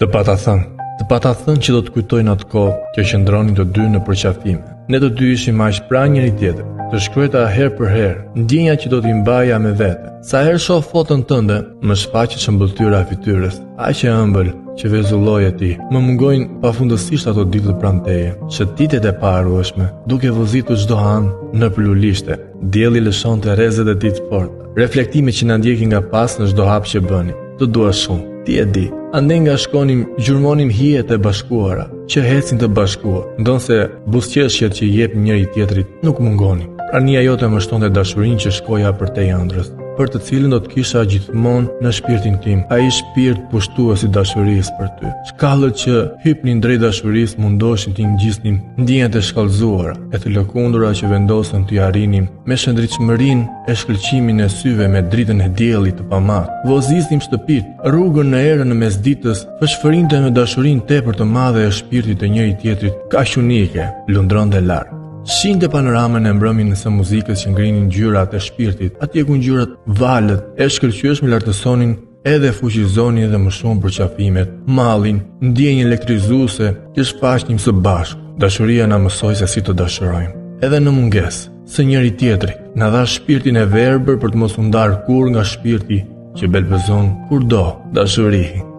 Të pata thënë që do të kujtojnë atë kohë që qëndronin të dy në përqafime. Ne të dy ishim aq pranë njëri tjetrit, të shkruajta herë për herë, ndjenja që do t'i mbaja me vete. Sa herë shoh foton tënde, më shfaqet shëmbëltyra e fytyrës, aq e ëmbël që vezulloj e ti. Më mungojnë pafundësisht ato ditë pranë teje, shëtitet e parueshme, duke vozitur çdo anë në lulishte. Dielli lëshonte rrezet e ditë forta, reflektime që na ndjekin nga pas në çdo hap që bënim. Të dua shumë. Ti e di, ande nga shkonim, gjurmonim hijet e bashkuara, që hecin të bashkuar, ndonse buzëqeshjet që jep njëri tjetrit nuk mungonin. Prania jote më shtonte dashurinë që shkoja për te ëndrës, për të cilën do të kisha gjithmonë në shpirtin tim, ai shpirt pushtues i dashurisë për ty. Shkallët që hypnin drejt dashurisë mundoshin t'i ngjisnim ndjenjat e shkallëzuara, e të lëkundura që vendosën t'i arrinim me shëndritshmërinë e shkëlqimin e syve me dritën e diellit të pamat. Vozisnim shtëpit, rrugën në erën e mesditës, fshfërinte me dashurinë tepër të madhe e shpirtit të njëri tjetrit, kaq unike, lundronte lart. Shinte panoramën e mbrëmjen së muzikës që ngrinin ngjyrat e shpirtit, atje ku ngjyrat valët e shkëlqyeshme lartësonin edhe fuqizonin edhe më shumë përqafimet, mallin, ndjenjën elektrizuese që shfaqnim së bashku. Dashuria na mësoi se si të dashurojmë, edhe në mungesë së njëri tjetrit. Na dha shpirtin e verbër për të mos u ndarë kurrë nga shpirti që belbezon kurdo dashuri.